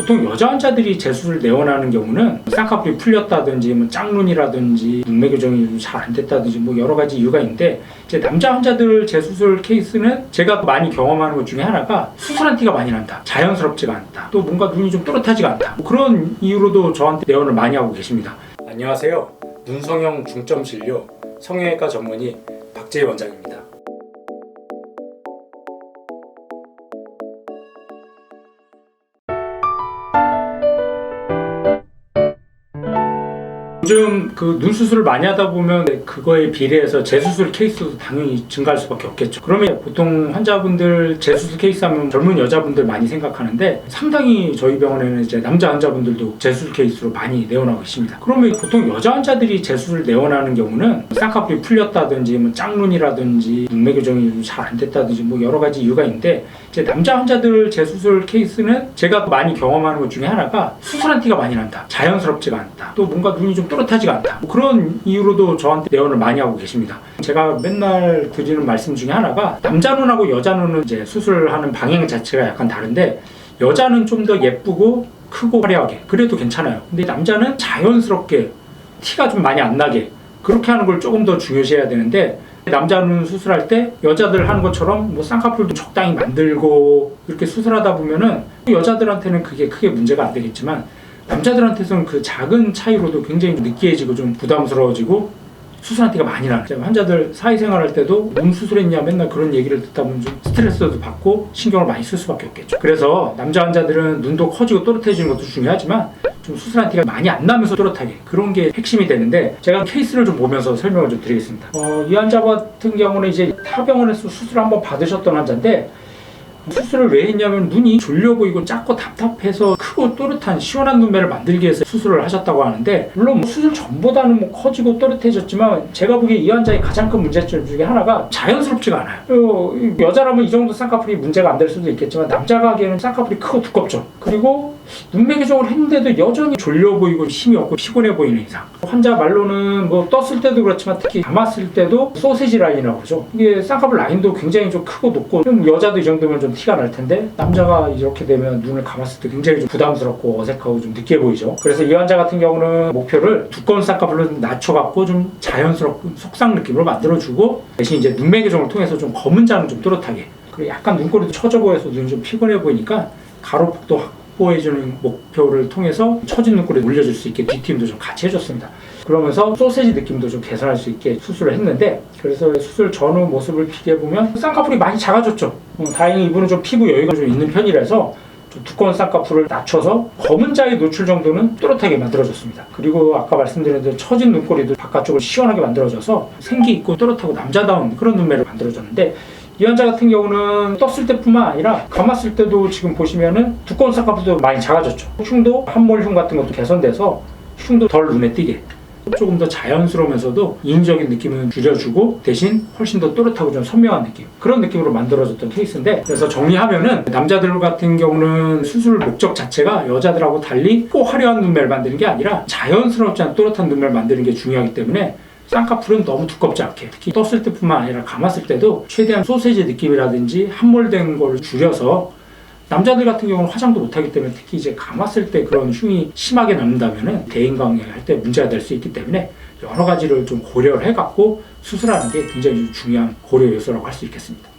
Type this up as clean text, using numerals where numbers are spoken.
보통 여자 환자들이 재수술 내원하는 경우는 쌍꺼풀이 풀렸다든지 뭐 짝눈이라든지 눈매 교정이 잘 안 됐다든지 뭐 여러 가지 이유가 있는데, 이제 남자 환자들 재수술 케이스는 제가 많이 경험하는 것 중에 하나가 수술한 티가 많이 난다, 자연스럽지가 않다, 또 뭔가 눈이 좀 또렷하지가 않다, 뭐 그런 이유로도 저한테 내원을 많이 하고 계십니다. 안녕하세요. 눈성형 중점 진료 성형외과 전문의 박재희 원장입니다. 요즘 그 눈 수술을 많이 하다 보면 그거에 비례해서 재수술 케이스도 당연히 증가할 수밖에 없겠죠. 그러면 보통 환자분들 재수술 케이스 하면 젊은 여자분들 많이 생각하는데, 상당히 저희 병원에는 이제 남자 환자분들도 재수술 케이스로 많이 내원하고 있습니다. 그러면 보통 여자 환자들이 재수술 내원하는 경우는 쌍꺼풀이 풀렸다든지 뭐 짝눈이라든지 눈매 교정이 잘 안 됐다든지 뭐 여러 가지 이유가 있는데, 이제 남자 환자들 재수술 케이스는 제가 많이 경험하는 것 중에 하나가 수술한 티가 많이 난다, 자연스럽지가 않다, 또 뭔가 눈이 좀 또렷하지가 않다, 뭐 그런 이유로도 저한테 내원을 많이 하고 계십니다. 제가 맨날 드리는 말씀 중에 하나가, 남자 눈하고 여자 눈은 이제 수술하는 방향 자체가 약간 다른데, 여자는 좀 더 예쁘고 크고 화려하게 그래도 괜찮아요. 근데 남자는 자연스럽게 티가 좀 많이 안 나게 그렇게 하는 걸 조금 더 중요시해야 되는데, 남자 눈 수술할 때 여자들 하는 것처럼 뭐 쌍꺼풀도 적당히 만들고 이렇게 수술하다 보면은 여자들한테는 그게 크게 문제가 안 되겠지만, 남자들한테서는 그 작은 차이로도 굉장히 느끼해지고 좀 부담스러워지고 수술한 티가 많이 나요. 환자들 사회생활할 때도 눈 수술했냐 맨날 그런 얘기를 듣다 보면 좀 스트레스도 받고 신경을 많이 쓸 수밖에 없겠죠. 그래서 남자 환자들은 눈도 커지고 또렷해지는 것도 중요하지만, 좀 수술한 티가 많이 안 나면서 또렷하게, 그런 게 핵심이 되는데, 제가 케이스를 좀 보면서 설명을 좀 드리겠습니다. 이 환자 같은 경우는 이제 타 병원에서 수술을 한번 받으셨던 환자인데, 수술을 왜 했냐면 눈이 졸려 보이고 작고 답답해서 크고 또렷한 시원한 눈매를 만들기 위해서 수술을 하셨다고 하는데, 물론 뭐 수술 전보다는 뭐 커지고 또렷해졌지만, 제가 보기에 이 환자의 가장 큰 문제점 중에 하나가 자연스럽지가 않아요. 여자라면 이 정도 쌍꺼풀이 문제가 안 될 수도 있겠지만, 남자가 하기에는 쌍꺼풀이 크고 두껍죠. 그리고 눈매 교정을 했는데도 여전히 졸려 보이고 힘이 없고 피곤해 보이는 이상, 환자 말로는 뭐 떴을 때도 그렇지만 특히 감았을 때도 소세지 라인이라고 그러죠. 이게 쌍꺼풀 라인도 굉장히 좀 크고 높고, 좀 여자도 이 정도면 좀 티가 날 텐데, 남자가 이렇게 되면 눈을 감았을 때 굉장히 좀 부담스럽고 어색하고 좀 느끼해 보이죠. 그래서 이 환자 같은 경우는 목표를 두꺼운 쌍꺼풀로 낮춰갖고 좀 자연스럽고 속상 느낌으로 만들어주고, 대신 이제 눈매 교정을 통해서 좀 검은 자는 좀 또렷하게, 그리고 약간 눈꼬리도 처져 보여서 눈이 좀 피곤해 보이니까 가로폭도 확보해주는 목표를 통해서 처진 눈꼬리 올려줄 수 있게 뒷팀도 좀 같이 해줬습니다. 그러면서 소세지 느낌도 좀 개선할 수 있게 수술을 했는데, 그래서 수술 전후 모습을 비교해보면 쌍꺼풀이 많이 작아졌죠. 다행히 이분은 좀 피부 여유가 좀 있는 편이라서 좀 두꺼운 쌍꺼풀을 낮춰서 검은 자의 노출 정도는 또렷하게 만들어줬습니다. 그리고 아까 말씀드린 대로 처진 눈꼬리도 바깥쪽을 시원하게 만들어줘서 생기 있고 또렷하고 남자다운 그런 눈매를 만들어줬는데, 이 환자 같은 경우는 떴을 때뿐만 아니라 감았을 때도 지금 보시면은 두꺼운 쌍꺼풀도 많이 작아졌죠. 흉도, 함몰흉 같은 것도 개선돼서 흉도 덜 눈에 띄게, 조금 더 자연스러우면서도 인위적인 느낌은 줄여주고, 대신 훨씬 더 또렷하고 좀 선명한 느낌, 그런 느낌으로 만들어졌던 케이스인데, 그래서 정리하면은 남자들 같은 경우는 수술 목적 자체가 여자들하고 달리 꼭 화려한 눈매를 만드는 게 아니라 자연스럽지 않은 또렷한 눈매를 만드는 게 중요하기 때문에, 쌍꺼풀은 너무 두껍지 않게, 특히 떴을 때뿐만 아니라 감았을 때도 최대한 소세지 느낌이라든지 함몰된 걸 줄여서, 남자들 같은 경우는 화장도 못하기 때문에 특히 이제 감았을 때 그런 흉이 심하게 남는다면은 대인관계할 때 문제가 될 수 있기 때문에, 여러 가지를 좀 고려를 해갖고 수술하는 게 굉장히 중요한 고려 요소라고 할 수 있겠습니다.